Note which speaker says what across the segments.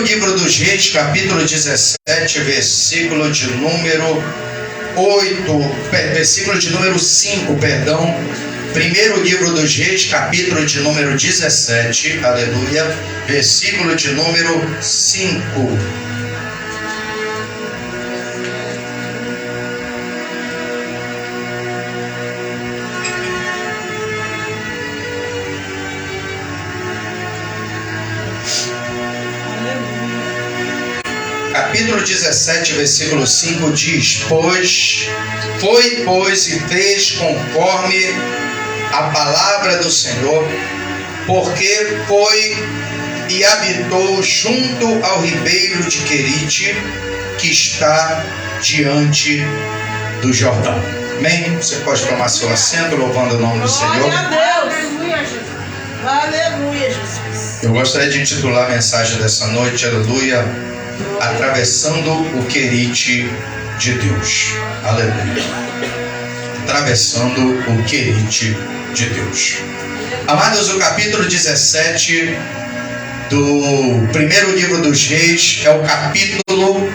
Speaker 1: livro dos Reis, capítulo 17, versículo de número 5, perdão. Primeiro livro dos Reis, capítulo de número 17, aleluia, versículo de número 5. Capítulo 17, versículo 5 diz: Pois e fez conforme a palavra do Senhor, porque foi e habitou junto ao ribeiro de Querite, que está diante do Jordão. Amém? Você pode tomar seu assento, louvando o nome do Senhor.
Speaker 2: Glória a Deus. Aleluia, Jesus. Aleluia, Jesus.
Speaker 1: Eu gostaria de intitular a mensagem dessa noite, aleluia, atravessando o Querite de Deus. Aleluia. Atravessando o Querite de Deus. Amados, o capítulo 17 do primeiro livro dos Reis é o capítulo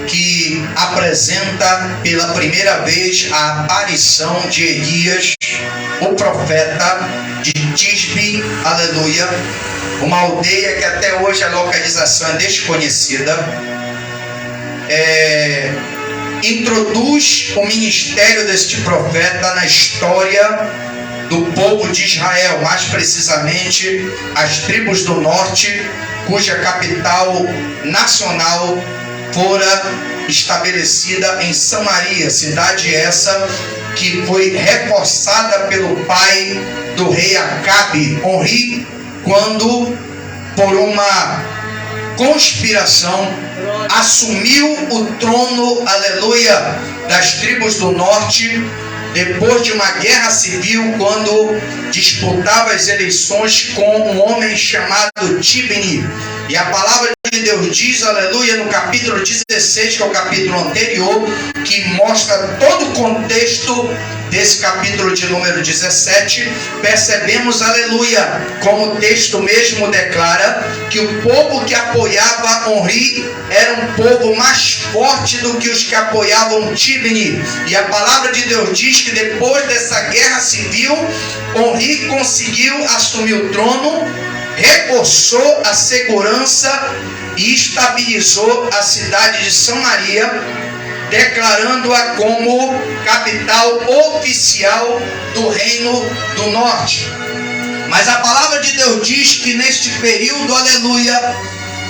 Speaker 1: que apresenta pela primeira vez a aparição de Elias, o profeta de Tisbe, aleluia, uma aldeia que até hoje a localização é desconhecida. Introduz o ministério deste profeta na história do povo de Israel, mais precisamente as tribos do norte, cuja capital nacional fora estabelecida em Samaria, cidade essa que foi reforçada pelo pai do rei Acabe, Onri, quando por uma conspiração assumiu o trono, aleluia, das tribos do norte, depois de uma guerra civil, quando disputava as eleições com um homem chamado Tibni. E a palavra de Deus diz, aleluia, no capítulo 16, que é o capítulo anterior, que mostra todo o contexto desse capítulo de número 17, percebemos, aleluia, como o texto mesmo declara, que o povo que apoiava Onri era um povo mais forte do que os que apoiavam Tibni. E a palavra de Deus diz que depois dessa guerra civil, Onri conseguiu assumir o trono, reforçou a segurança e estabilizou a cidade de Samaria, declarando-a como capital oficial do reino do norte. Mas a palavra de Deus diz que neste período, aleluia,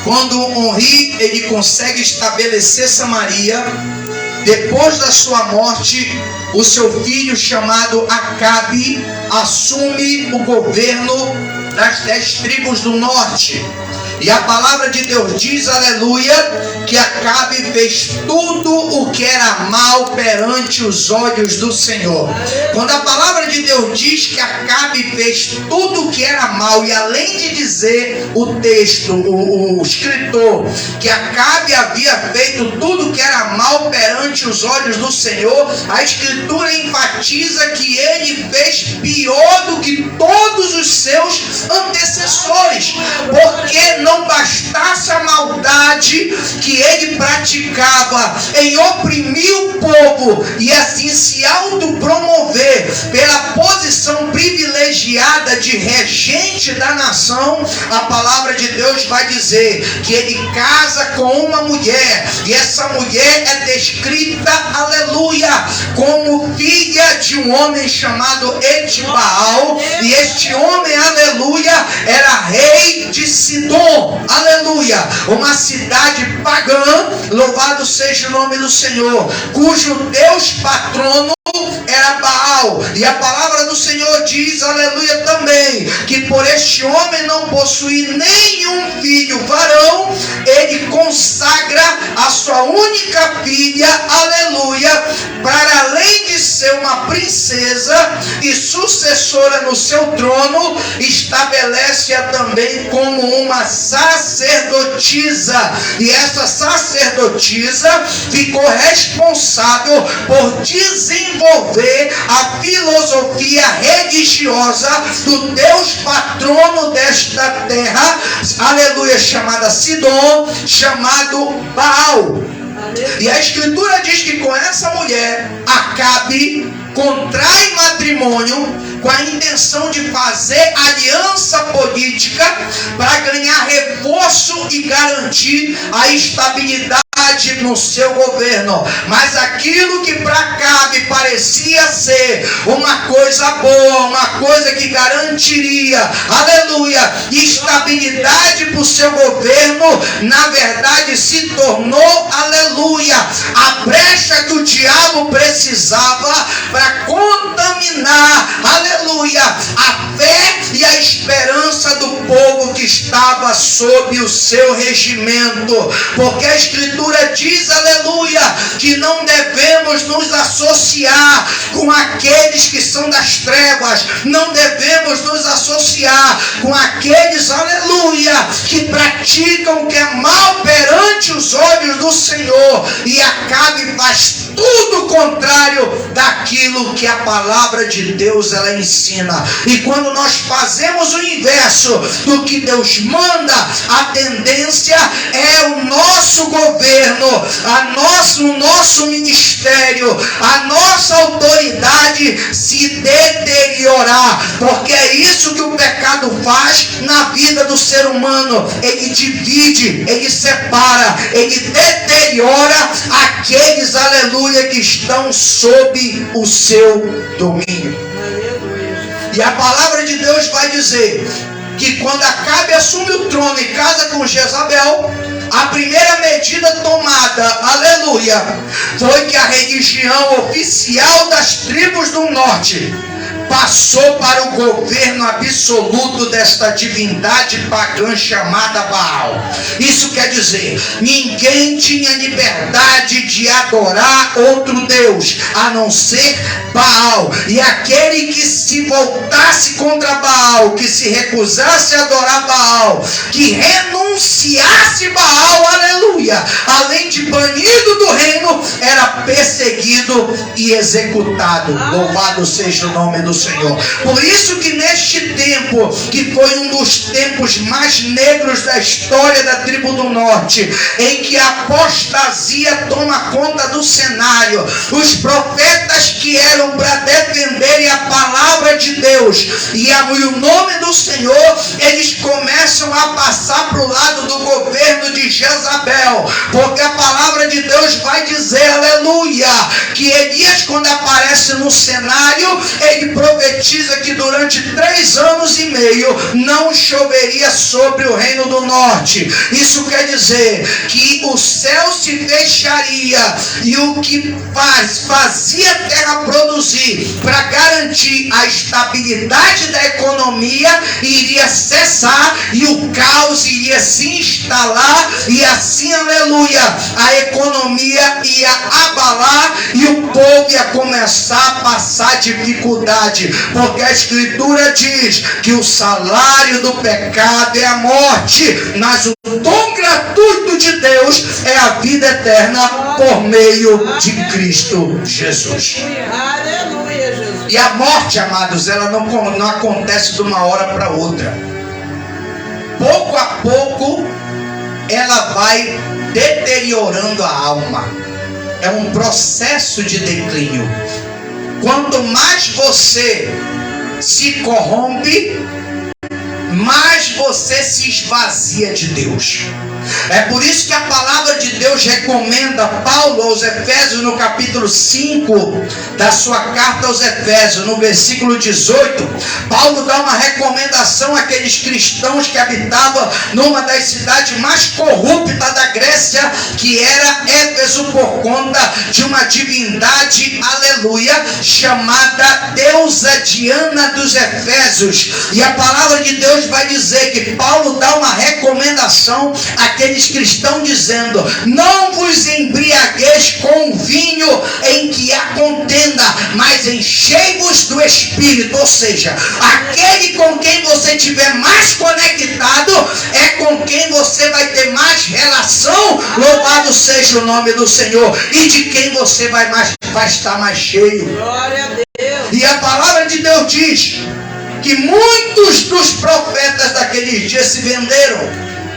Speaker 1: quando Onri ele consegue estabelecer Samaria, depois da sua morte, o seu filho chamado Acabe assume o governo das 10 tribos do norte. E a palavra de Deus diz, aleluia, que Acabe fez tudo o que era mal perante os olhos do Senhor. Quando a palavra de Deus diz que Acabe fez tudo o que era mal, e além de dizer o texto, o escritor, que Acabe havia feito tudo o que era mal perante os olhos do Senhor, a escritura enfatiza que ele fez pior do que todos os seus antecessores, porque não bastasse a maldade que ele praticava em oprimir o povo e assim se autopromover pela posição privilegiada de regente da nação, a palavra de Deus vai dizer que ele casa com uma mulher, e essa mulher é descrita, aleluia, como filha de um homem chamado Etbaal, e este homem, aleluia, era rei de Sidom, aleluia, uma cidade pagã, louvado seja o nome do Senhor, cujo Deus patrono era Baal. E a palavra do Senhor diz, aleluia, também, que por este homem não possuir nenhum filho varão, ele consagra a sua única filha, aleluia, para além de ser uma princesa, e sucessora no seu trono, estabelece-a também como uma sacerdotisa. E essa sacerdotisa ficou responsável por desenvolver a filosofia religiosa do Deus patrono desta terra, aleluia, chamada Sidom, chamado Baal. E a Escritura diz que com essa mulher, Acabe contrai matrimônio com a intenção de fazer aliança política para ganhar reforço e garantir a estabilidade no seu governo. Mas aquilo que para Acabe parecia ser uma coisa boa, uma coisa que garantiria, aleluia, estabilidade para o seu governo, na verdade se tornou, aleluia, a brecha que o diabo precisava para contaminar, aleluia, a fé e a esperança do povo que estava sob o seu regimento. Porque a Escritura diz, aleluia, que não devemos nos associar com aqueles que são das trevas, não devemos nos associar com aqueles, aleluia, que praticam o que é mal perante os olhos do Senhor. E Acabe faz tudo o contrário daquilo que a palavra de Deus ela ensina. E quando nós fazemos o inverso do que Deus manda, a tendência é o nosso governo, o nosso ministério, a nossa autoridade se deteriorar, porque é isso que o pecado faz na vida do ser humano. Ele divide, ele separa, ele deteriora aqueles, aleluia, que estão sob o seu domínio. E a palavra de Deus vai dizer que quando Acabe assume o trono e casa com Jezabel, a primeira medida tomada, aleluia, foi que a religião oficial das tribos do norte passou para o governo absoluto desta divindade pagã chamada Baal. Isso quer dizer, ninguém tinha liberdade de adorar outro Deus, a não ser Baal. E aquele que se voltasse contra Baal, que se recusasse a adorar Baal, que renunciasse Baal, aleluia, além de banido do reino, era perseguido e executado. Louvado seja o nome do Senhor. Por isso que neste tempo, que foi um dos tempos mais negros da história da tribo do norte, em que a apostasia toma conta do cenário, os profetas que eram para defenderem a palavra de Deus e o nome do Senhor, eles começam a passar para o lado do governo de Jezabel, porque a palavra de Deus vai dizer, aleluia, que Elias, quando aparece no cenário, ele profetiza que durante 3 anos e meio não choveria sobre o reino do norte. Isso quer dizer que o céu se fecharia e o que fazia a terra produzir para garantir a estabilidade da economia iria cessar e o caos iria se instalar, e assim, aleluia, a economia ia abalar e o povo ia começar a passar dificuldade, porque a Escritura diz que o salário do pecado é a morte, mas o dom gratuito de Deus é a vida eterna por meio de Cristo Jesus.
Speaker 2: Aleluia, Jesus.
Speaker 1: E a morte, amados, ela não acontece de uma hora para outra. Pouco a pouco ela vai deteriorando a alma. É um processo de declínio. Quanto mais você se corrompe, mais você se esvazia de Deus. É por isso que a palavra de Deus recomenda Paulo aos Efésios, no capítulo 5 da sua carta aos Efésios, no versículo 18, Paulo dá uma recomendação àqueles cristãos que habitavam numa das cidades mais corruptas da Grécia, que era Éfeso, por conta de uma divindade, aleluia, chamada deusa Diana dos Efésios. E a palavra de Deus vai dizer que Paulo dá uma recomendação àqueles cristãos dizendo: Não vos embriagueis com vinho em que há contenda, mas enchei-vos do Espírito. Ou seja, aquele com quem você tiver mais conectado é com quem você vai ter mais relação. Louvado seja o nome do Senhor. E de quem você vai estar mais cheio.
Speaker 2: Glória a Deus.
Speaker 1: E a palavra de Deus diz que muitos dos profetas daqueles dias se venderam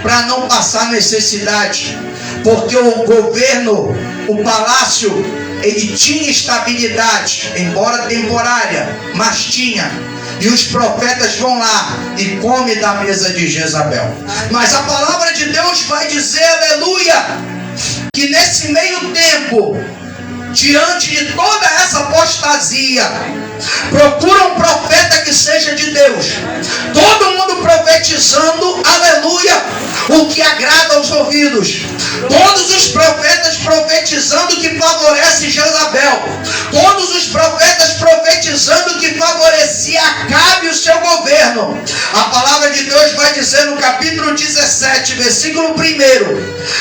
Speaker 1: para não passar necessidade, porque o governo, o palácio, ele tinha estabilidade, embora temporária, mas tinha. E os profetas vão lá e comem da mesa de Jezabel. Mas a palavra de Deus vai dizer, aleluia, que nesse meio tempo, diante de toda essa apostasia, procura um profeta que seja de Deus. Todo mundo profetizando, aleluia, o que agrada aos ouvidos. Todos os profetas profetizando o que favorece Jezabel. Todos os profetas profetizando o que favorecia Acabe e o seu governo. A palavra de Deus vai dizer no capítulo 17, versículo 1,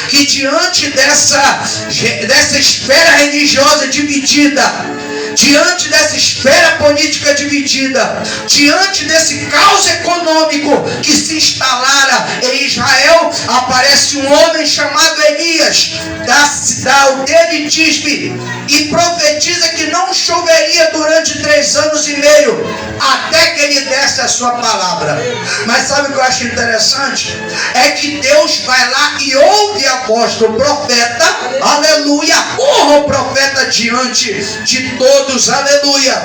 Speaker 1: que diante dessa esfera religiosa dividida, diante dessa esfera política dividida, diante desse caos econômico que se instalara em Israel, aparece um homem chamado Elias, da aldeia de Tisbe, e profetiza que não choveria durante 3 anos e meio, até que ele desse a sua palavra. Mas sabe o que eu acho interessante? É que Deus vai lá e ouve a voz do profeta, aleluia, honra o profeta diante de todos, aleluia,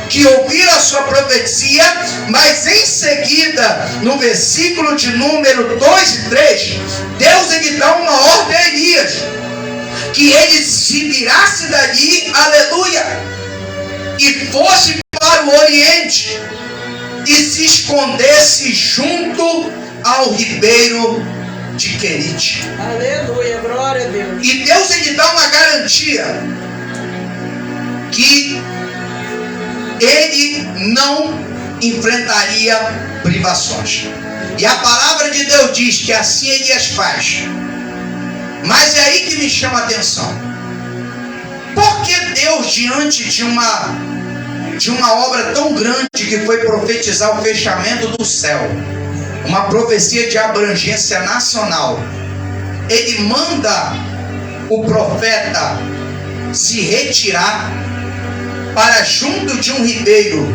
Speaker 1: que ouviram a sua profecia. Mas em seguida, no versículo de número 2 e 3, Deus ele dá uma ordem a Elias, que ele se virasse dali, aleluia, e fosse para o Oriente e se escondesse junto ao ribeiro de Querite.
Speaker 2: Aleluia, glória a Deus.
Speaker 1: E Deus ele dá uma garantia que ele não enfrentaria privações. E a palavra de Deus diz que assim Elias faz. Mas é aí que me chama a atenção. Por que Deus, diante de uma obra tão grande que foi profetizar o fechamento do céu, uma profecia de abrangência nacional, ele manda o profeta se retirar para junto de um ribeiro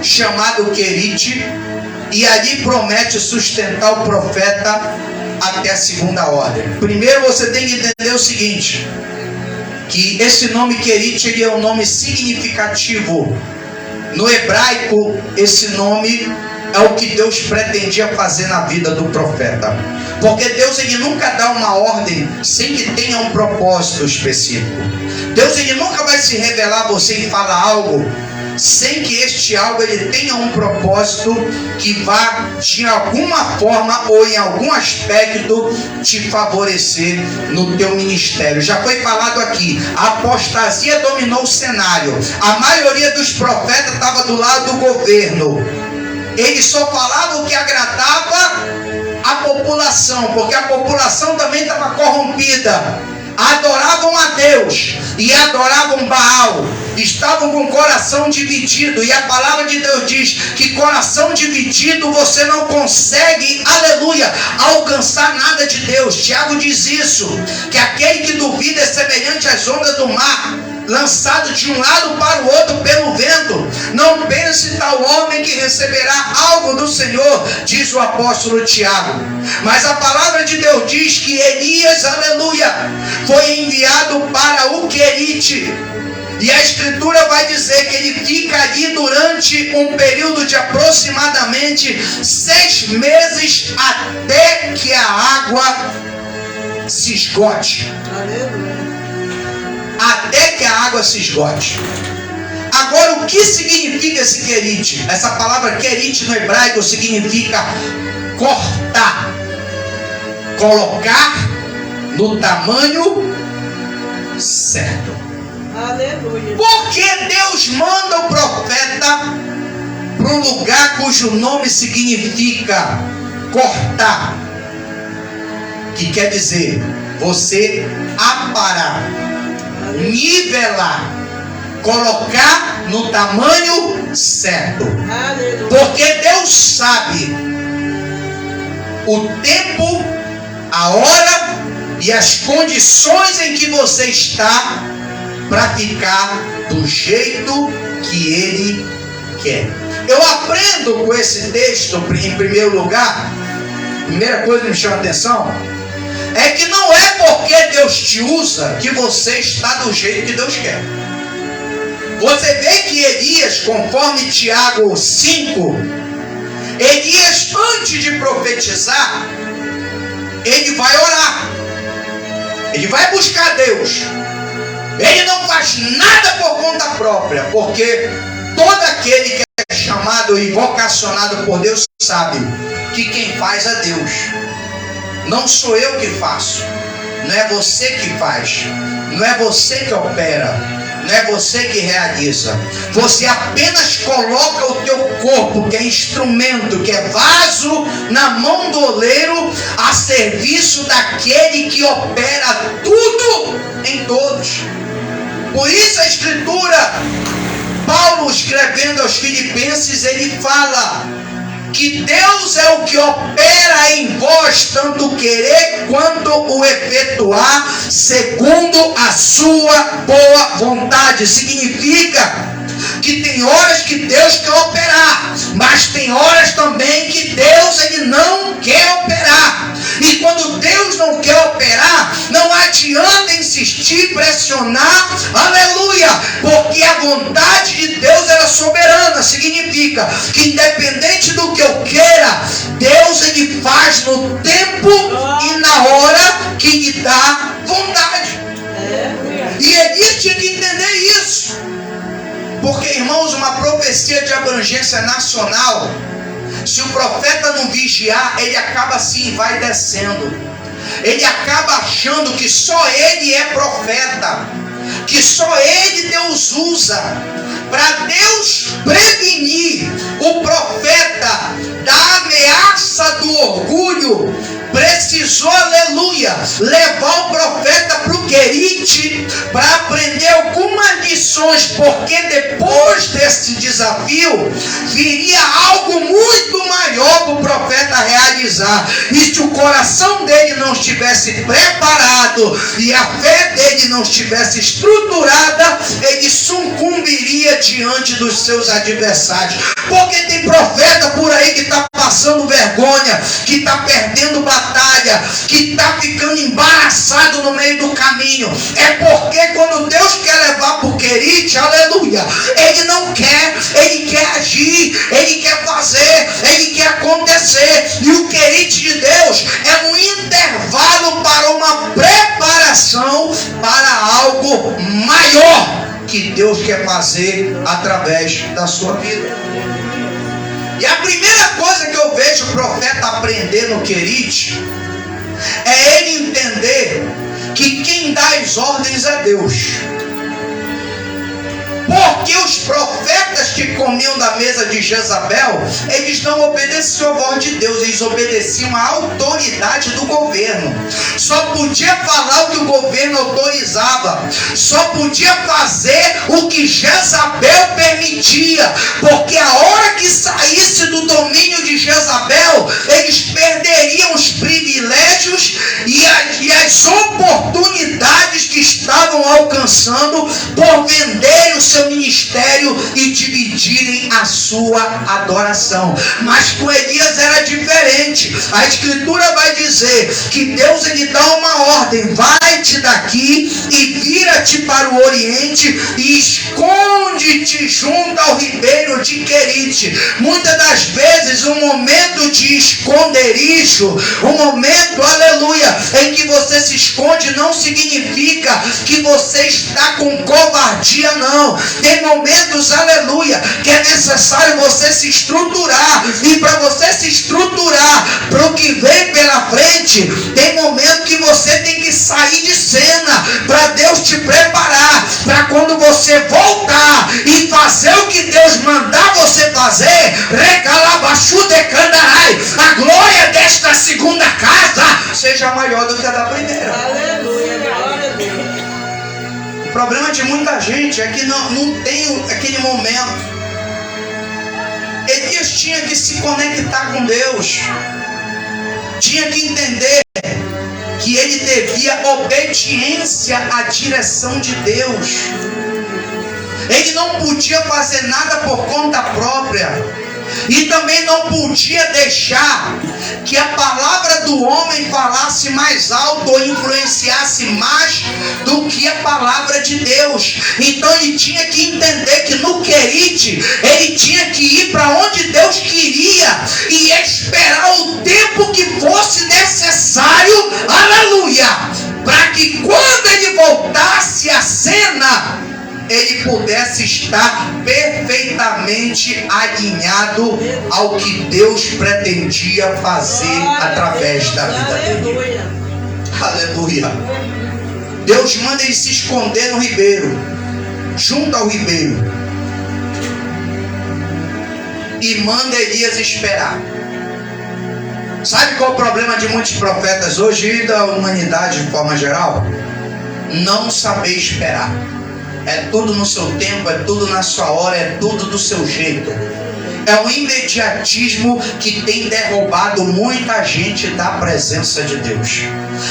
Speaker 1: chamado Querite, e ali promete sustentar o profeta até a segunda ordem? Primeiro você tem que entender o seguinte, que esse nome Querite, ele é um nome significativo. No hebraico, esse nome é o que Deus pretendia fazer na vida do profeta. Porque Deus ele nunca dá uma ordem sem que tenha um propósito específico. Deus ele nunca vai se revelar a você e falar algo sem que este algo ele tenha um propósito que vá de alguma forma ou em algum aspecto te favorecer no teu ministério. Já foi falado aqui, a apostasia dominou o cenário. A maioria dos profetas estava do lado do governo. Eles só falavam o que agradava a população, porque a população também estava corrompida. Adoravam a Deus e adoravam Baal, estavam com o coração dividido, e a palavra de Deus diz que coração dividido você não consegue, aleluia, alcançar nada de Deus. Tiago diz isso, que aquele que duvida é semelhante às ondas do mar, lançado de um lado para o outro pelo vento. Não pense tal homem que receberá algo do Senhor, diz o apóstolo Tiago. Mas a palavra de Deus diz que Elias, aleluia, foi enviado para o Querite, e a escritura vai dizer que ele fica ali durante um período de aproximadamente 6 meses, até que a água se esgote.
Speaker 2: Aleluia.
Speaker 1: Até que a água se esgote. Agora, o que significa esse Querite? Essa palavra Querite no hebraico significa cortar, colocar no tamanho certo.
Speaker 2: Aleluia.
Speaker 1: Por que Deus manda o profeta para um lugar cujo nome significa cortar? que quer dizer você aparar, nivelar, colocar no tamanho certo.
Speaker 2: Aleluia.
Speaker 1: Porque Deus sabe o tempo, a hora e as condições em que você está para ficar do jeito que Ele quer. Eu aprendo com esse texto, em primeiro lugar, a primeira coisa que me chama a atenção é que não é porque Deus te usa que você está do jeito que Deus quer. Você vê que Elias, conforme Tiago 5, Elias, antes de profetizar, ele vai orar, ele vai buscar Deus. Ele não faz nada por conta própria, porque todo aquele que é chamado e vocacionado por Deus sabe que quem faz é Deus. Não sou eu que faço, não é você que faz, não é você que opera, não é você que realiza. Você apenas coloca o teu corpo, que é instrumento, que é vaso, na mão do oleiro, a serviço daquele que opera tudo em todos. Por isso a Escritura, Paulo escrevendo aos Filipenses, ele fala que Deus é o que opera em vós, tanto o querer quanto o efetuar, segundo a sua boa vontade. Significa que tem horas que Deus quer operar, mas tem horas também que Deus ele não quer operar. E quando Deus não quer operar, não adianta insistir, pressionar, aleluia, porque a vontade de Deus ela é soberana. Significa que independente do que eu queira, Deus ele faz no tempo e na hora que lhe dá vontade. E Elias tinha que entender isso. Porque, irmãos, uma profecia de abrangência nacional, se o profeta não vigiar, ele acaba se envaidecendo. Ele acaba achando que só ele é profeta, que só ele Deus usa. Para Deus prevenir o profeta da ameaça do orgulho, precisou, aleluia, levar o profeta para o Querite para aprender algumas lições, porque depois desse desafio viria algo muito maior para o profeta realizar. E se o coração dele não estivesse preparado e a fé dele não estivesse estruturada, ele sucumbiria diante dos seus adversários. Porque tem profeta por aí que está passando vergonha, que está perdendo batalha, que está ficando embaraçado no meio do caminho. É porque quando Deus quer levar para o Querite, aleluia, ele não quer, ele quer agir, ele quer fazer, ele quer acontecer. E o Querite de Deus é um intervalo para uma preparação para algo maior que Deus quer fazer através da sua vida. E a primeira coisa que eu vejo o profeta aprender no Querite é ele entender que quem dá as ordens é Deus. Porque os profetas que comiam da mesa de Jezabel, eles não obedeciam a voz de Deus, eles obedeciam a autoridade do governo. Só podia falar o que o governo autorizava, só podia fazer o que Jezabel permitia, porque a hora que saísse do domínio de Jezabel, eles perderiam os privilégios e as oportunidades que estavam alcançando por venderem o seu ministério e dividirem a sua adoração. Mas com Elias era diferente. A Escritura vai dizer que Deus ele dá uma ordem: vai-te daqui e vira-te para o oriente e esconde-te junto ao ribeiro de Querite. Muitas das vezes um momento de esconderijo, um momento, aleluia, em que você se esconde, não significa que você está com covardia, não. Tem momentos, aleluia, que é necessário você se estruturar. E para você se estruturar para o que vem pela frente, tem momento que você tem que sair de cena para Deus te preparar, para quando você voltar e fazer o que Deus mandar você fazer, a glória desta segunda casa seja maior espera.
Speaker 2: Aleluia, glória a Deus.
Speaker 1: O problema de muita gente é que não tem aquele momento. Elias tinha que se conectar com Deus, tinha que entender que ele devia obediência à direção de Deus. Ele não podia fazer nada por conta própria. E também não podia deixar que a palavra do homem falasse mais alto ou influenciasse mais do que a palavra de Deus. Então ele tinha que entender que no querite ele tinha que ir para onde Deus queria e esperar o tempo que fosse necessário, aleluia, para que quando ele voltasse à cena, ele pudesse estar perfeitamente alinhado ao que Deus pretendia fazer através da vida dele. Aleluia. Deus manda ele se esconder no ribeiro, junto ao ribeiro, e manda Elias esperar. Sabe qual é o problema de muitos profetas hoje e da humanidade de forma geral? Não saber esperar. É tudo no seu tempo, é tudo na sua hora, é tudo do seu jeito. É o imediatismo que tem derrubado muita gente da presença de Deus.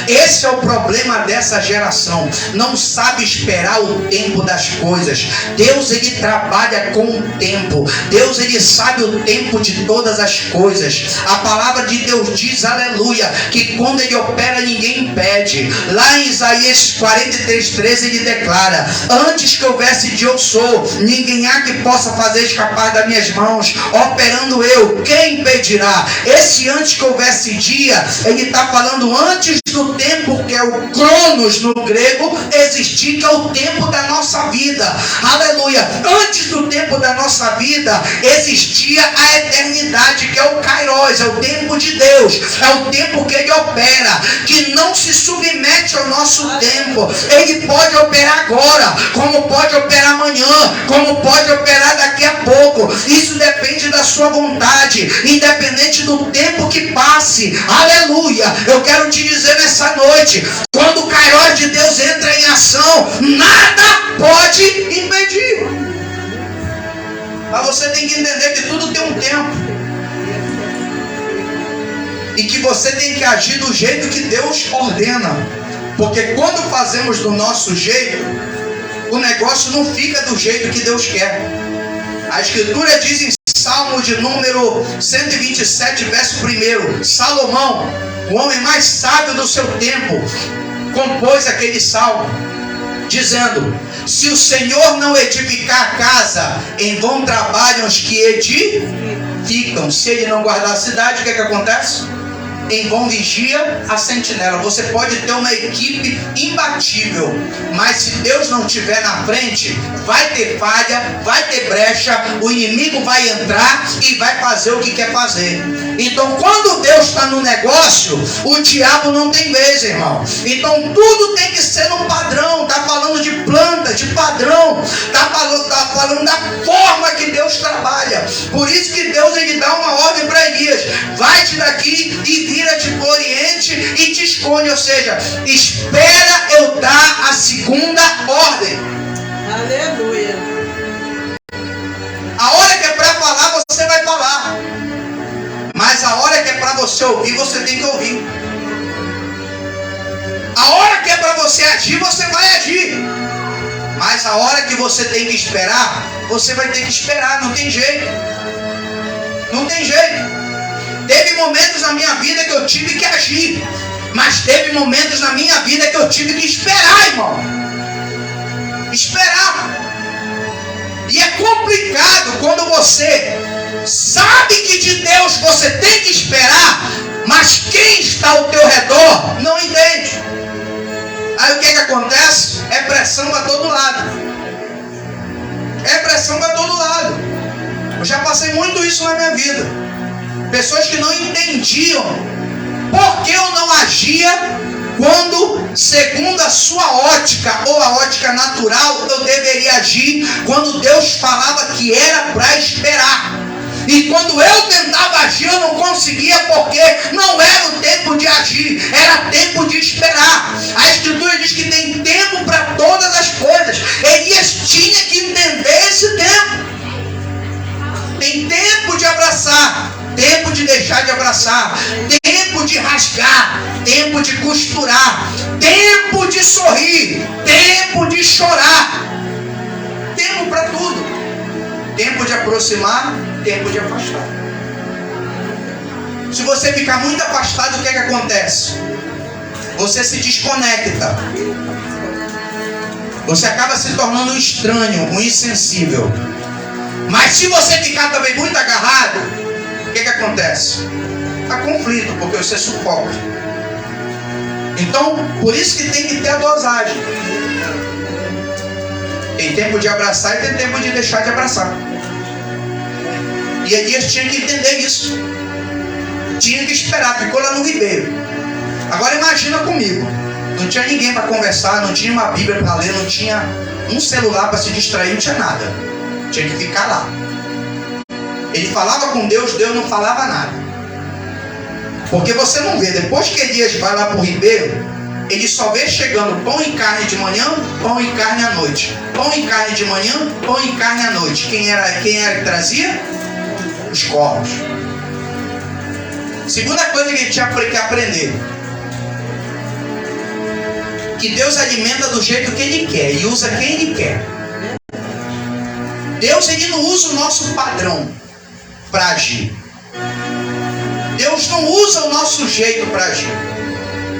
Speaker 1: Esse é o problema dessa geração. Não sabe esperar o tempo das coisas. Deus, ele trabalha com o tempo. Deus, ele sabe o tempo de todas as coisas. A palavra de Deus diz, aleluia, que quando ele opera ninguém impede. Lá em Isaías 43:13 ele declara: antes que houvesse de eu sou, ninguém há que possa fazer escapar das minhas mãos. Operando eu, quem impedirá? Esse antes que houvesse dia, ele está falando antes do tempo, que é o cronos no grego, existir, que é o tempo da nossa vida. Aleluia. Antes do tempo da nossa vida, existia a eternidade, que é o kairos, é o tempo de Deus, é o tempo que ele opera, que não se submete ao nosso tempo. Ele pode operar agora, como pode operar amanhã, como pode operar daqui a pouco. Isso depende da sua vontade, independente do tempo que passe. Aleluia. Eu quero te dizer nessa noite, quando o kairos de Deus entra em ação, nada pode impedir. Mas você tem que entender que tudo tem um tempo, e que você tem que agir do jeito que Deus ordena. Porque quando fazemos do nosso jeito, o negócio não fica do jeito que Deus quer. A Escritura diz em Salmo de número 127, verso 1, Salomão, o homem mais sábio do seu tempo, compôs aquele salmo, dizendo: se o Senhor não edificar a casa, em vão trabalham os que edificam. Se ele não guardar a cidade, o que acontece? Em vão vigia a sentinela. Você pode ter uma equipe imbatível, mas se Deus não estiver na frente, vai ter falha, vai ter brecha, o inimigo vai entrar e vai fazer o que quer fazer. Então, quando Deus está no negócio, o diabo não tem vez, irmão. Então, tudo tem que ser no padrão. Está falando de planta, de padrão. Está falando da forma que Deus trabalha. Por isso que Deus, ele dá uma ordem para Elias: vai-te daqui e vira-te para o Oriente e te esconde. Ou seja, espera eu dar a segunda ordem.
Speaker 2: Aleluia.
Speaker 1: A hora que é para falar, você vai falar. Mas a hora que é para você ouvir, você tem que ouvir. A hora que é para você agir, você vai agir. Mas a hora que você tem que esperar, você vai ter que esperar. Não tem jeito. Não tem jeito. Teve momentos na minha vida que eu tive que agir, mas teve momentos na minha vida que eu tive que esperar, irmão. Esperar. E é complicado quando você sabe que de Deus você tem que esperar, mas quem está ao teu redor não entende. Aí o que acontece? É pressão para todo lado. É pressão para todo lado. Eu já passei muito isso na minha vida. Pessoas que não entendiam por que eu não agia quando, segundo a sua ótica ou a ótica natural, eu deveria agir quando Deus falava que era para esperar. E quando eu tentava agir, eu não conseguia, porque não era o tempo de agir, era tempo de esperar. A Escritura diz que tem tempo para todas as coisas. Elias tinha que entender esse tempo. Tem tempo de abraçar, tempo de deixar de abraçar, tempo de rasgar, tempo de costurar, tempo de sorrir, tempo de chorar, tempo para tudo, tempo de aproximar, tempo de afastar. Se você ficar muito afastado, o que é que acontece? Você se desconecta, você acaba se tornando um estranho, um insensível. Mas se você ficar também muito agarrado, o que acontece? Há conflito, porque você sufoca. Então, por isso que tem que ter a dosagem. Tem tempo de abraçar e tem tempo de deixar de abraçar. E Elias tinha que entender isso. Tinha que esperar, ficou lá no ribeiro. Agora imagina comigo. Não tinha ninguém para conversar, não tinha uma Bíblia para ler, não tinha um celular para se distrair, não tinha nada. Tinha que ficar lá. Ele falava com Deus, Deus não falava nada. Porque você não vê, depois que Elias vai lá para o ribeiro, ele só vê chegando pão e carne de manhã, pão e carne à noite. Pão e carne de manhã, pão e carne à noite. Quem era que trazia? Os corvos. Segunda coisa que ele tinha que aprender: que Deus alimenta do jeito que Ele quer e usa quem Ele quer. Deus, Ele não usa o nosso padrão para agir. Deus não usa o nosso jeito para agir.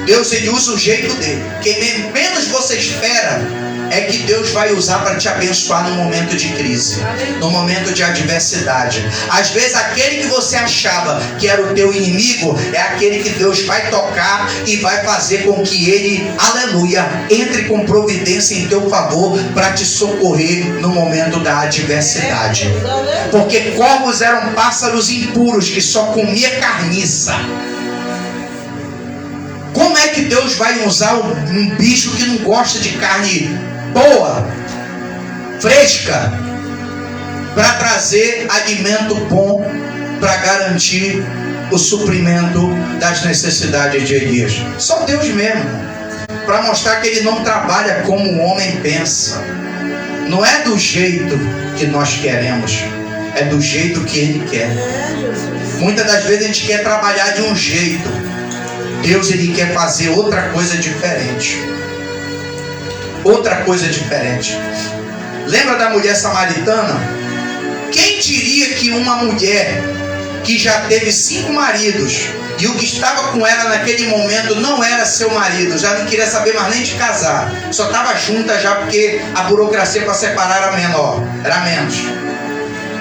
Speaker 1: Deus, Ele usa o jeito dele. Quem menos você espera é que Deus vai usar para te abençoar no momento de crise, no momento de adversidade. Às vezes aquele que você achava que era o teu inimigo é aquele que Deus vai tocar e vai fazer com que ele, aleluia, entre com providência em teu favor para te socorrer no momento da adversidade. Porque corvos eram pássaros impuros que só comia carniça. Como é que Deus vai usar um bicho que não gosta de carne boa, fresca, para trazer alimento bom, para garantir o suprimento das necessidades de Elias? Só Deus mesmo, para mostrar que Ele não trabalha como o homem pensa. Não é do jeito que nós queremos, é do jeito que Ele quer. Muitas das vezes a gente quer trabalhar de um jeito, Deus, Ele quer fazer outra coisa diferente. Outra coisa diferente. Lembra da mulher samaritana? Quem diria que uma mulher que já teve 5 maridos e o que estava com ela naquele momento não era seu marido, já não queria saber mais nem de casar, só estava junta já porque a burocracia para separar era menor, era menos.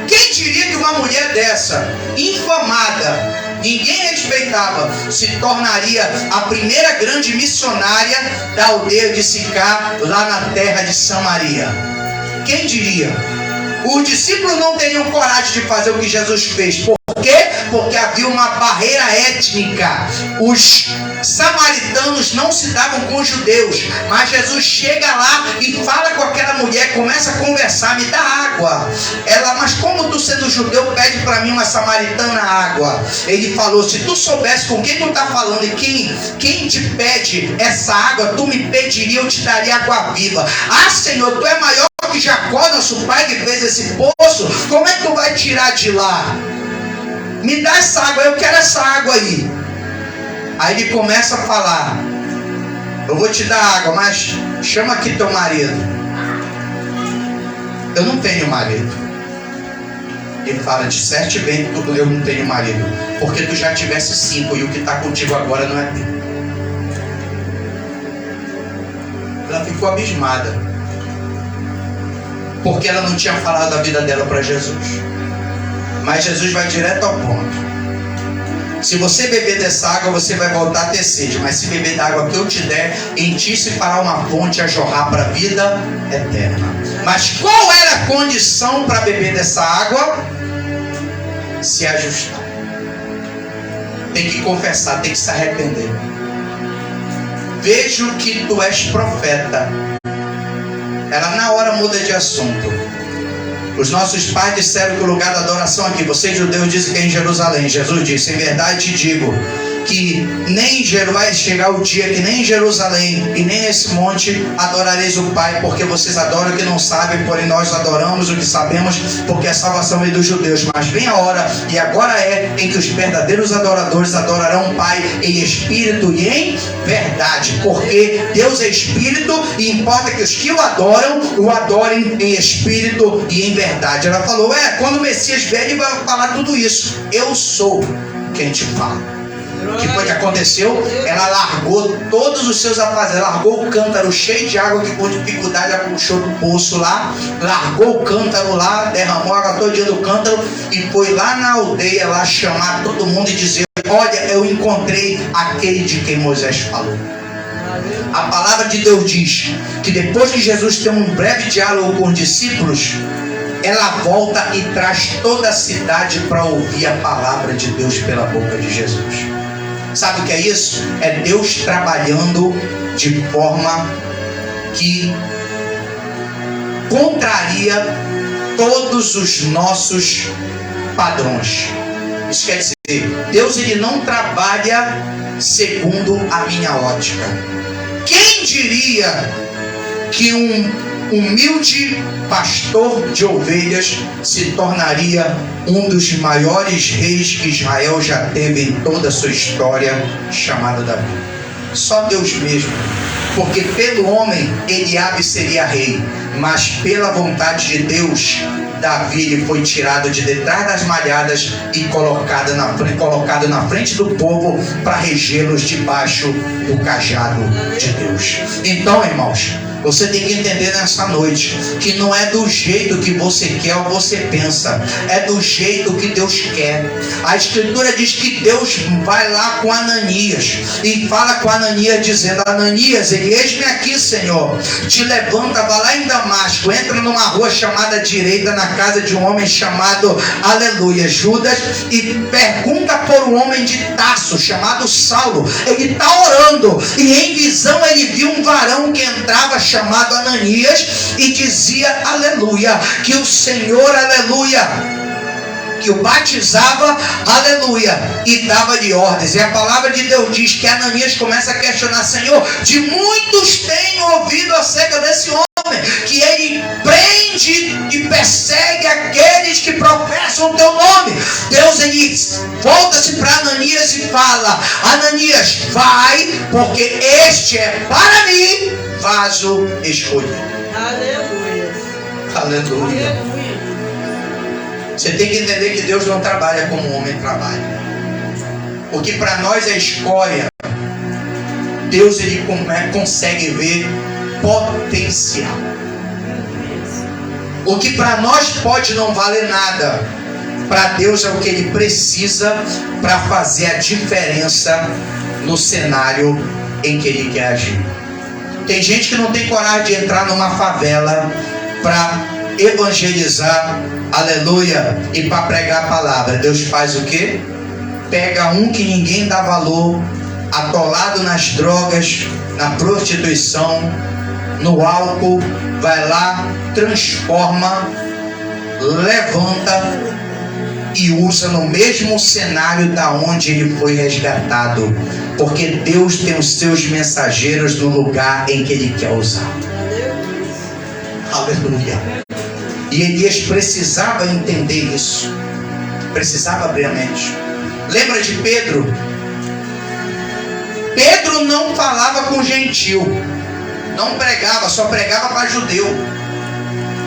Speaker 1: Quem diria que uma mulher dessa, infamada, ninguém respeitava, se tornaria a primeira grande missionária da aldeia de Sicar, lá na terra de Samaria? Quem diria? Os discípulos não teriam coragem de fazer o que Jesus fez. Por quê? Porque havia uma barreira étnica. Os samaritanos não se davam com os judeus, mas Jesus chega lá e fala com aquela mulher, começa a conversar: me dá água. Ela: mas como tu sendo judeu pede para mim, uma samaritana, água? Ele falou: se tu soubesse com quem tu está falando e quem te pede essa água, tu me pediria, eu te daria água viva. Ah, Senhor, tu é maior que Jacó, nosso pai, que fez esse poço. Como é que tu vai tirar de lá? Me dá essa água, eu quero essa água aí. Aí ele começa a falar: eu vou te dar água, mas chama aqui teu marido. Eu não tenho marido. Ele fala: disseste bem que eu não tenho marido, porque tu já tivesse 5 e o que está contigo agora não é teu. Ela ficou abismada, porque ela não tinha falado a vida dela para Jesus. Mas Jesus vai direto ao ponto: se você beber dessa água, você vai voltar a ter sede, mas se beber da água que eu te der, em ti se fará uma fonte a jorrar para a vida eterna. Mas qual era a condição para beber dessa água? Se ajustar. Tem que confessar, tem que se arrepender. Vejo que tu és profeta. Ela na hora muda de assunto. Os nossos pais disseram que o lugar da adoração aqui, vocês judeus dizem que é em Jerusalém. Jesus disse, em verdade te digo, que nem vai chegar o dia que nem em Jerusalém e nem nesse monte adorareis o Pai, porque vocês adoram o que não sabem, porém nós adoramos o que sabemos, porque a salvação é dos judeus. Mas vem a hora, e agora é, em que os verdadeiros adoradores adorarão o Pai em espírito e em verdade, porque Deus é espírito e importa que os que o adorem em espírito e em verdade. Ela falou, quando o Messias vier ele vai falar tudo isso. Eu sou quem te fala. O que foi que aconteceu? Ela largou todos os seus afazeres, largou o cântaro cheio de água que por dificuldade ela puxou do poço lá, largou o cântaro lá, derramou a água todo dia do cântaro e foi lá na aldeia lá chamar todo mundo e dizer, olha, eu encontrei aquele de quem Moisés falou. A palavra de Deus diz que depois que Jesus tem um breve diálogo com os discípulos, ela volta e traz toda a cidade para ouvir a palavra de Deus pela boca de Jesus. Sabe o que é isso? É Deus trabalhando de forma que contraria todos os nossos padrões. Isso quer dizer, Deus ele não trabalha segundo a minha ótica. Quem diria que um humilde pastor de ovelhas se tornaria um dos maiores reis que Israel já teve em toda a sua história, chamado Davi? Só Deus mesmo. Porque pelo homem Eliabe seria rei, mas pela vontade de Deus, Davi ele foi tirado de detrás das malhadas e colocado na frente do povo para regê-los debaixo do cajado de Deus. Então, irmãos, você tem que entender nessa noite que não é do jeito que você quer ou você pensa, é do jeito que Deus quer. A Escritura diz que Deus vai lá com Ananias e fala com Ananias dizendo, Ananias, eis-me aqui, Senhor, te levanta, vai lá em Damasco, entra numa rua chamada direita, na casa de um homem chamado, aleluia, Judas, e pergunta por um homem de Tarso chamado Saulo. Ele está orando e em visão ele viu um varão que entrava chamado Ananias e dizia, aleluia, que o Senhor, aleluia, que o batizava, aleluia, e dava-lhe ordens. E a palavra de Deus diz que Ananias começa a questionar, Senhor, de muitos tenho ouvido acerca desse homem, que ele prende e persegue aqueles que professam o teu nome. Deus ele volta-se para Ananias e fala, Ananias, vai, porque este é para mim vaso escolhido.
Speaker 2: Aleluia.
Speaker 1: Aleluia.
Speaker 2: Aleluia.
Speaker 1: Você tem que entender que Deus não trabalha como o homem trabalha. Porque para nós é escória. Deus ele consegue ver potencial. O que para nós pode não valer nada, para Deus é o que ele precisa para fazer a diferença no cenário em que ele quer agir. Tem gente que não tem coragem de entrar numa favela para evangelizar, aleluia, e para pregar a palavra. Deus faz o quê? Pega um que ninguém dá valor, atolado nas drogas, na prostituição, no álcool, vai lá, transforma, levanta e usa no mesmo cenário da onde ele foi resgatado, porque Deus tem os seus mensageiros no lugar em que ele quer usar. Aleluia. E Elias precisava entender isso, precisava abrir a mente. Lembra de Pedro? Pedro não falava com gentil, não pregava, só pregava para judeu.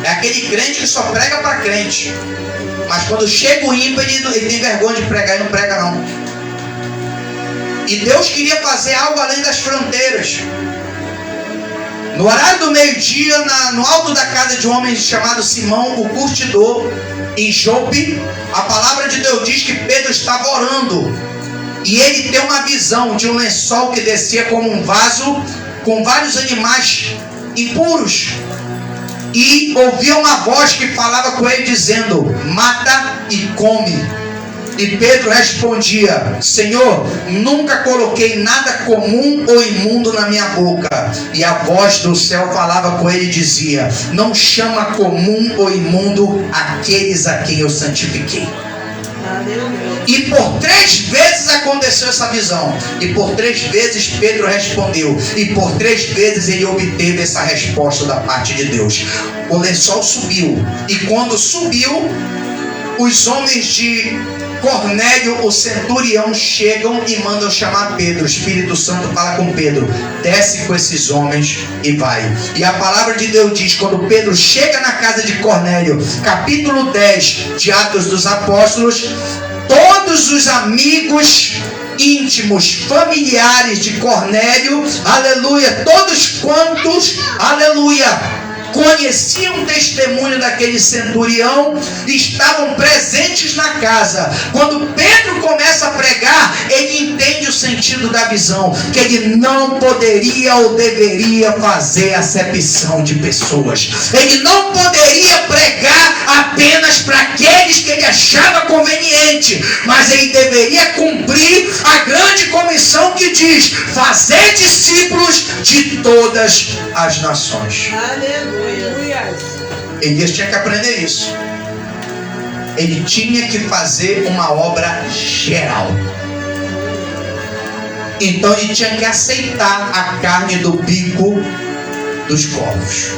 Speaker 1: É aquele crente que só prega para crente. Mas quando chega o ímpio, ele tem vergonha de pregar e não prega não. E Deus queria fazer algo além das fronteiras. No horário do meio-dia, no alto da casa de um homem chamado Simão, o curtidor, em Jope, a palavra de Deus diz que Pedro estava orando. E ele tem uma visão de um lençol que descia como um vaso, com vários animais impuros. E ouvia uma voz que falava com ele dizendo, mata e come. E Pedro respondia: Senhor, nunca coloquei nada comum ou imundo na minha boca. E a voz do céu falava com ele e dizia: não chama comum ou imundo aqueles a quem eu santifiquei. E por 3 vezes aconteceu essa visão. E por 3 vezes Pedro respondeu. E por 3 vezes ele obteve essa resposta da parte de Deus. O lençol subiu. E quando subiu, os homens de Cornélio, o centurião, chegam e mandam chamar Pedro. O Espírito Santo fala com Pedro: desce com esses homens e vai. E a palavra de Deus diz: quando Pedro chega na casa de Cornélio, capítulo 10 de Atos dos Apóstolos, todos os amigos íntimos, familiares de Cornélio, aleluia, todos quantos, aleluia, conheciam o testemunho daquele centurião, estavam presentes na casa. Quando Pedro começa a pregar, ele entende o sentido da visão, que ele não poderia ou deveria fazer acepção de pessoas. Ele não poderia pregar apenas para aqueles que ele achava conveniente, mas ele deveria cumprir a grande comissão que diz: fazer discípulos de todas as nações.
Speaker 2: Aleluia.
Speaker 1: Elias tinha que aprender isso. Ele tinha que fazer uma obra geral. Então ele tinha que aceitar a carne do bico dos corvos.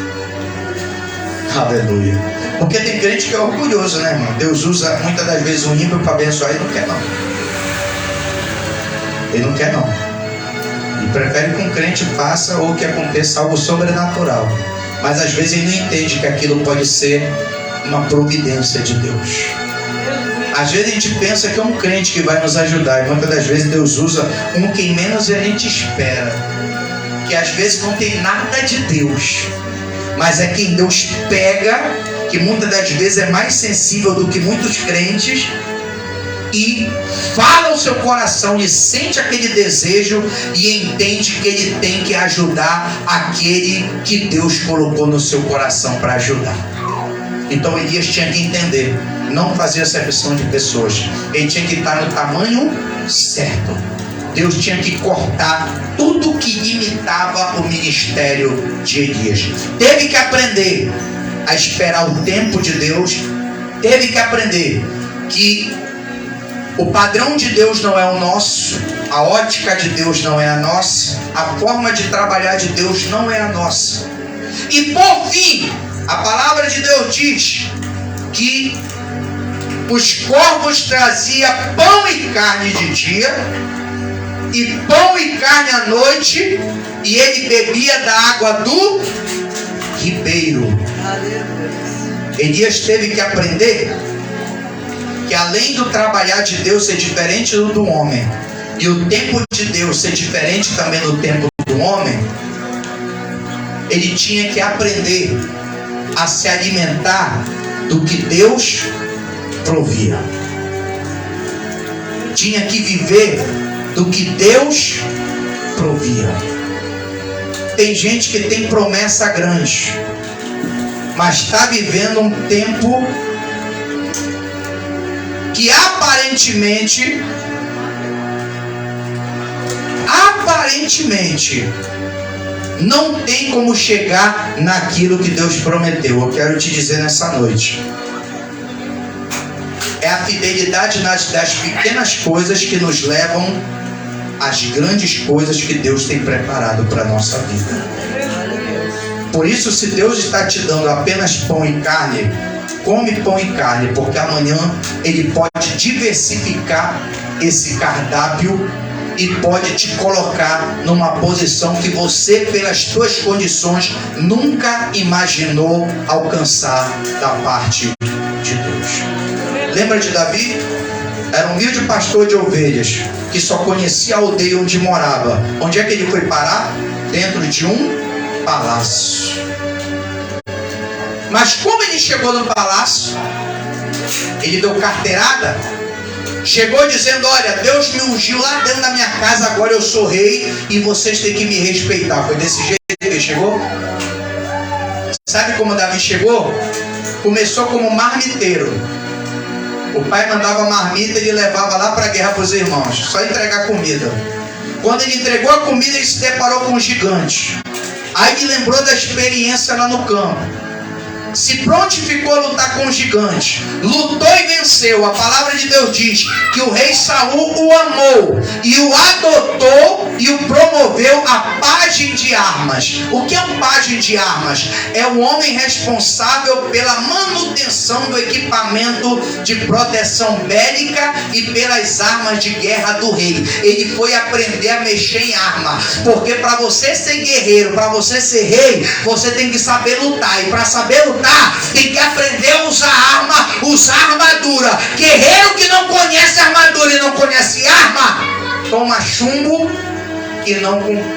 Speaker 1: Aleluia. Porque tem crente que é orgulhoso, né, irmão? Deus usa muitas das vezes um ímpio para abençoar e não quer não. Ele não quer não. E prefere que um crente faça ou que aconteça algo sobrenatural. Mas às vezes ele não entende que aquilo pode ser uma providência de Deus. Às vezes a gente pensa que é um crente que vai nos ajudar, e muitas das vezes Deus usa um quem menos a gente espera, que às vezes não tem nada de Deus, mas é quem Deus pega, que muitas das vezes é mais sensível do que muitos crentes, e fala o seu coração e sente aquele desejo e entende que ele tem que ajudar aquele que Deus colocou no seu coração para ajudar. Então Elias tinha que entender, não fazer acepção de pessoas. Ele tinha que estar no tamanho certo. Deus tinha que cortar tudo que imitava o ministério de Elias. Teve que aprender a esperar o tempo de Deus. Teve que aprender que o padrão de Deus não é o nosso, a ótica de Deus não é a nossa, a forma de trabalhar de Deus não é a nossa. E por fim, a palavra de Deus diz que os corvos traziam pão e carne de dia, e pão e carne à noite, e ele bebia da água do ribeiro. Elias teve que aprender que além do trabalhar de Deus ser diferente do homem, e o tempo de Deus ser diferente também do tempo do homem, ele tinha que aprender a se alimentar do que Deus provia. Tinha que viver do que Deus provia. Tem gente que tem promessa grande, mas está vivendo um tempo que aparentemente não tem como chegar naquilo que Deus prometeu. Eu quero te dizer nessa noite, é a fidelidade das pequenas coisas que nos levam às grandes coisas que Deus tem preparado para a nossa vida. Por isso, se Deus está te dando apenas pão e carne, come pão e carne, porque amanhã Ele pode diversificar esse cardápio e pode te colocar numa posição que você, pelas suas condições, nunca imaginou alcançar da parte de Deus. Lembra de Davi? Era um humilde pastor de ovelhas que só conhecia a aldeia onde morava. Onde é que ele foi parar? Dentro de um palácio. Mas como ele chegou no palácio? Ele deu carteirada? Chegou dizendo: olha, Deus me ungiu lá dentro da minha casa, agora eu sou rei e vocês têm que me respeitar. Foi desse jeito que ele chegou? Sabe como Davi chegou? Começou como marmiteiro. O pai mandava marmita e ele levava lá para a guerra para os irmãos, só entregar comida. Quando ele entregou a comida, ele se deparou com um gigante. Aí ele lembrou da experiência lá no campo. Se prontificou a lutar com o gigante, lutou e venceu. A palavra de Deus diz que o rei Saul o amou e o adotou e o promoveu a pajem de armas. O que é um pajem de armas? É o homem responsável pela manutenção do equipamento de proteção bélica e pelas armas de guerra do rei. Ele foi aprender a mexer em arma, porque para você ser guerreiro, para você ser rei, você tem que saber lutar. E para saber lutar, tem que aprender a usar arma, usar armadura. Guerreiro que não conhece armadura e não conhece arma, toma chumbo e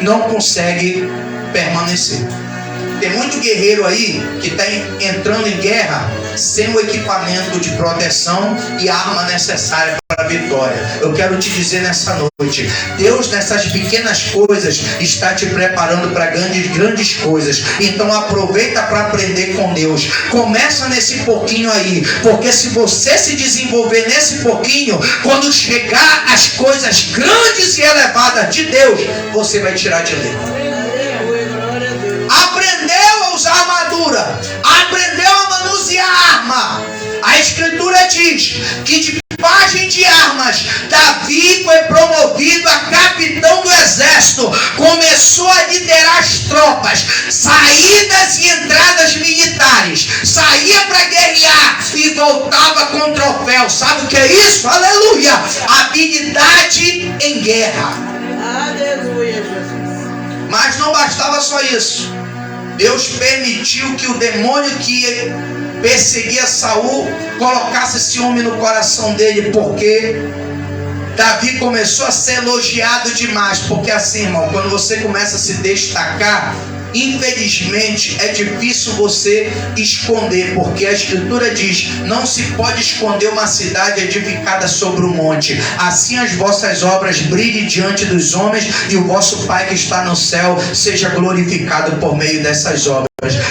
Speaker 1: não consegue permanecer. Tem muito guerreiro aí que está entrando em guerra sem o equipamento de proteção e a arma necessária para a vitória. Eu quero te dizer nessa noite, Deus nessas pequenas coisas está te preparando para grandes coisas. Então aproveita para aprender com Deus. Começa nesse pouquinho aí, porque se você se desenvolver nesse pouquinho, quando chegar as coisas grandes e elevadas de Deus, você vai tirar de letra. Aprendeu a usar armadura, aprendeu a manusear arma. A escritura diz que de pajem de armas, Davi foi promovido a capitão do exército. Começou a liderar as tropas, saídas e entradas militares. Saía para guerrear e voltava com troféu. Sabe o que é isso? Aleluia! Habilidade em guerra.
Speaker 2: Aleluia, Jesus.
Speaker 1: Mas não bastava só isso. Deus permitiu que o demônio que perseguia Saul colocasse esse homem no coração dele, porque Davi começou a ser elogiado demais. Porque assim, irmão, quando você começa a se destacar, infelizmente é difícil você esconder, porque a escritura diz: não se pode esconder uma cidade edificada sobre um monte. Assim as vossas obras brilhem diante dos homens, e o vosso Pai que está no céu seja glorificado por meio dessas obras.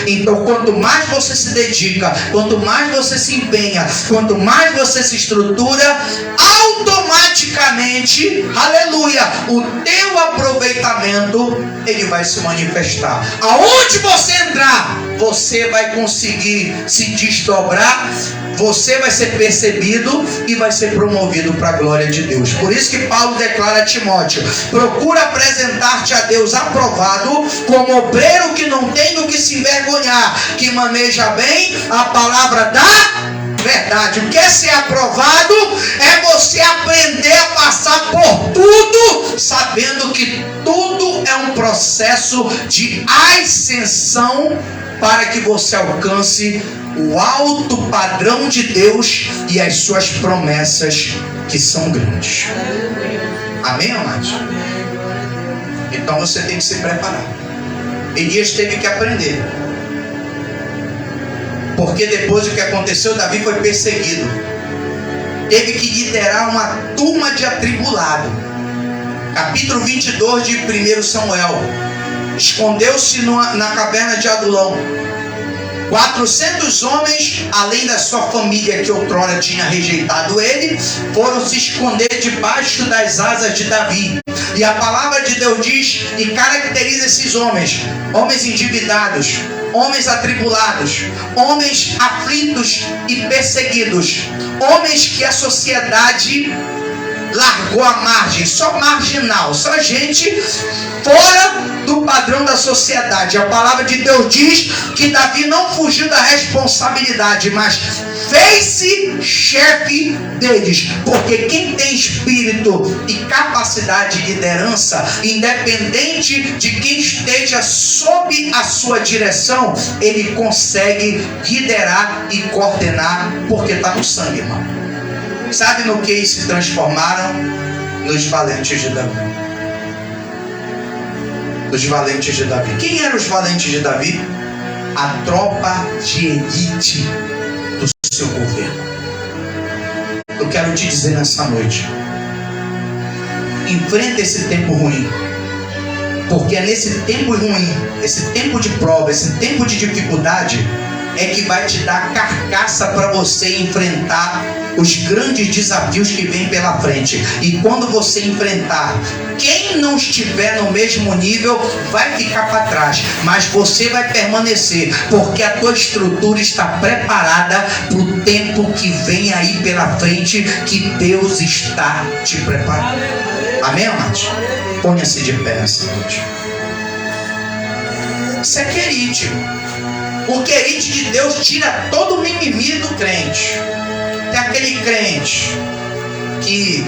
Speaker 1: Então, quanto mais você se dedica, quanto mais você se empenha, quanto mais você se estrutura, automaticamente, aleluia, o teu aproveitamento, ele vai se manifestar. Aonde você entrar, você vai conseguir se desdobrar, você vai ser percebido e vai ser promovido para a glória de Deus. Por isso que Paulo declara a Timóteo: procura apresentar-te a Deus aprovado, como obreiro que não tem do que se envergonhar, que maneja bem a palavra da verdade. O que é ser aprovado? É você aprender a passar por tudo, sabendo que tudo é um processo de ascensão para que você alcance o alto padrão de Deus e as suas promessas, que são grandes. Amém, amados? Então você tem que se preparar. Elias teve que aprender, porque depois do que aconteceu, Davi foi perseguido, teve que liderar uma turma de atribulado. Capítulo 22 de 1 Samuel. Escondeu-se na caverna de Adulão. 400 homens, além da sua família que outrora tinha rejeitado ele, foram se esconder debaixo das asas de Davi. E a palavra de Deus diz e caracteriza esses homens: homens endividados, homens atribulados, homens aflitos e perseguidos, homens que a sociedade largou a margem, só marginal, só gente fora do padrão da sociedade. A palavra de Deus diz que Davi não fugiu da responsabilidade, mas fez-se chefe deles, porque quem tem espírito e capacidade de liderança, independente de quem esteja sob a sua direção, ele consegue liderar e coordenar, porque está no sangue, irmão. Sabe no que eles se transformaram? Nos valentes de Davi. Os valentes de Davi. Quem eram os valentes de Davi? A tropa de elite do seu governo. Eu quero te dizer nessa noite: enfrenta esse tempo ruim, porque é nesse tempo ruim, esse tempo de prova, esse tempo de dificuldade, é que vai te dar carcaça para você enfrentar os grandes desafios que vêm pela frente. E quando você enfrentar, quem não estiver no mesmo nível vai ficar para trás, mas você vai permanecer, porque a tua estrutura está preparada para o tempo que vem aí pela frente, que Deus está te preparando. Amém, amados? Ponha-se de pé nessa noite. Isso é querite. O querite de Deus tira todo o mimimi do crente. Tem aquele crente que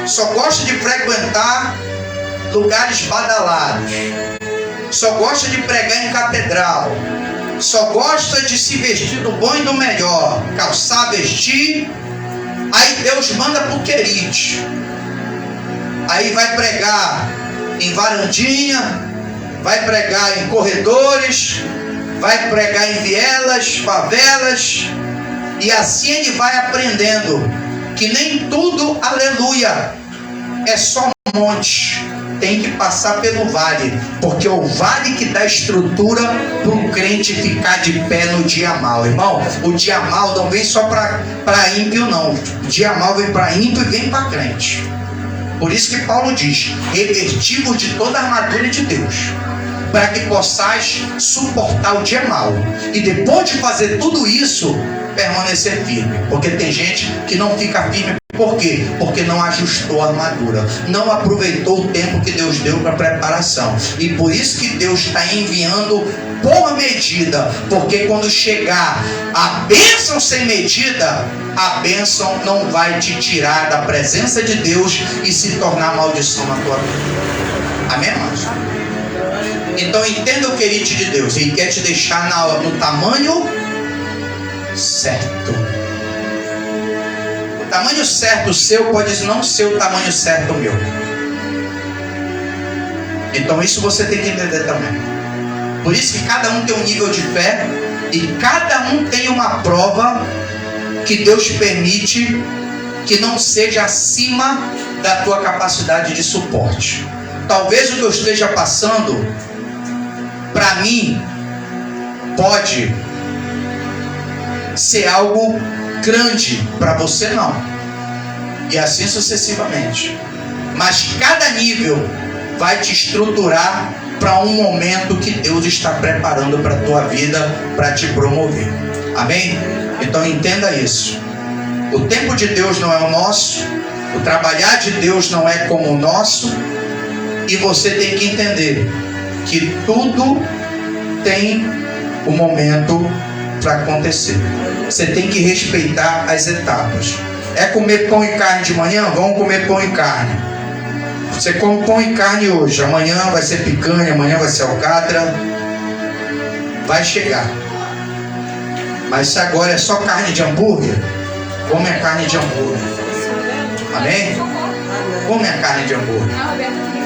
Speaker 1: só gosta de frequentar lugares badalados, só gosta de pregar em catedral, só gosta de se vestir do bom e do melhor, calçar, vestir. Aí Deus manda pro querite. Aí vai pregar em varandinha, vai pregar em corredores, vai pregar em vielas, favelas. E assim ele vai aprendendo que nem tudo, aleluia, é só monte. Tem que passar pelo vale, porque é o vale que dá estrutura para o crente ficar de pé no dia mal. Irmão, o dia mal não vem só para ímpio, não. O dia mal vem para ímpio e vem para crente. Por isso que Paulo diz: revestivos de toda a armadura de Deus, para que possais suportar o dia mal. E depois de fazer tudo isso, permanecer firme. Porque tem gente que não fica firme. Por quê? Porque não ajustou a armadura, não aproveitou o tempo que Deus deu para preparação. E por isso que Deus está enviando por medida. Porque quando chegar a bênção sem medida, a bênção não vai te tirar da presença de Deus e se tornar maldição na tua vida. Amém, irmãos? Então entenda o querite de Deus. Ele quer te deixar no tamanho certo. O tamanho certo seu pode não ser o tamanho certo meu. Então isso você tem que entender também. Por isso que cada um tem um nível de fé e cada um tem uma prova que Deus permite que não seja acima da tua capacidade de suporte. Talvez o que eu esteja passando, para mim, pode ser algo grande, para você não. E assim sucessivamente. Mas cada nível vai te estruturar para um momento que Deus está preparando para a tua vida, para te promover. Amém? Então entenda isso. O tempo de Deus não é o nosso, o trabalhar de Deus não é como o nosso, e você tem que entender que tudo tem um momento para acontecer. Você tem que respeitar as etapas. É comer pão e carne de manhã? Vamos comer pão e carne. Você come pão e carne hoje, amanhã vai ser picanha, amanhã vai ser alcatra. Vai chegar. Mas se agora é só carne de hambúrguer, come a carne de hambúrguer. Amém? Come a carne de hambúrguer.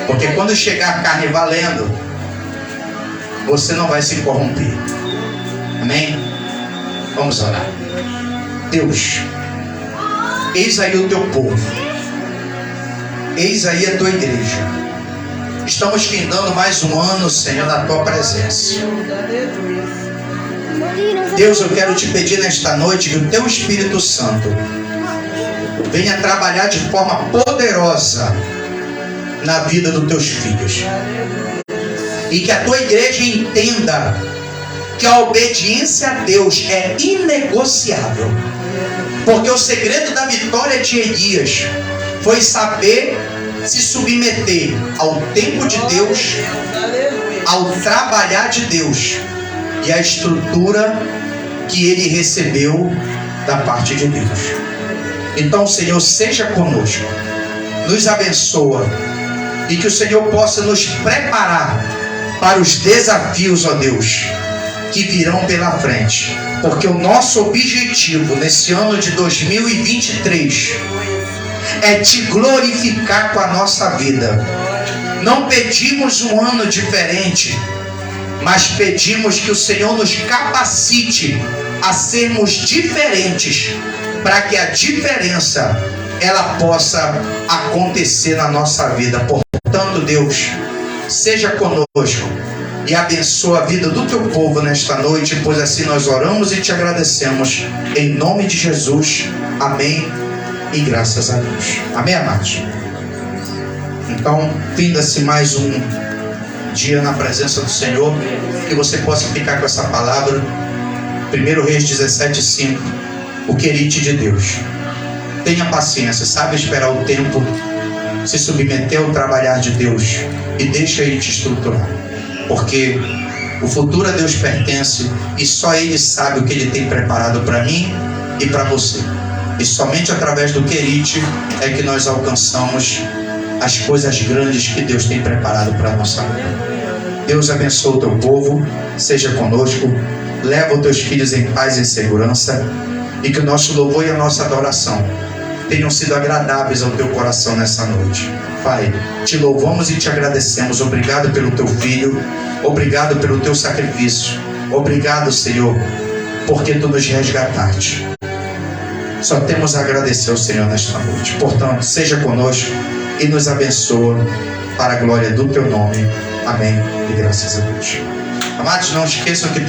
Speaker 1: Porque quando chegar a carne valendo, você não vai se corromper. Amém? Vamos orar. Deus, eis aí o teu povo, eis aí a tua igreja. Estamos findando mais um ano, Senhor, na tua presença. Deus, eu quero te pedir nesta noite que o teu Espírito Santo venha trabalhar de forma poderosa na vida dos teus filhos, e que a tua igreja entenda que a obediência a Deus é inegociável. Porque o segredo da vitória de Elias foi saber se submeter ao tempo de Deus, ao trabalhar de Deus e à estrutura que ele recebeu da parte de Deus. Então, Senhor, seja conosco, nos abençoa, e que o Senhor possa nos preparar para os desafios, ó Deus, que virão pela frente. Porque o nosso objetivo nesse ano de 2023 é te glorificar com a nossa vida. Não pedimos um ano diferente, mas pedimos que o Senhor nos capacite a sermos diferentes, para que a diferença ela possa acontecer na nossa vida. Portanto, Deus, seja conosco, e abençoa a vida do teu povo nesta noite, pois assim nós oramos e te agradecemos. Em nome de Jesus. Amém e graças a Deus. Amém, amados? Então, finda-se mais um dia na presença do Senhor, que você possa ficar com essa palavra. 1 Reis 17:5, o querite de Deus. Tenha paciência, sabe esperar o tempo, se submeter ao trabalhar de Deus e deixa Ele te estruturar, porque o futuro a Deus pertence e só Ele sabe o que Ele tem preparado para mim e para você. E somente através do querite é que nós alcançamos as coisas grandes que Deus tem preparado para a nossa vida. Deus abençoe o teu povo, seja conosco, leva os teus filhos em paz e segurança, e que o nosso louvor e a nossa adoração tenham sido agradáveis ao teu coração nessa noite. Pai, te louvamos e te agradecemos. Obrigado pelo teu filho, obrigado pelo teu sacrifício, obrigado, Senhor, porque tu nos resgataste. Só temos a agradecer ao Senhor nesta noite. Portanto, seja conosco e nos abençoa para a glória do teu nome. Amém e graças a Deus. Amados, não esqueçam que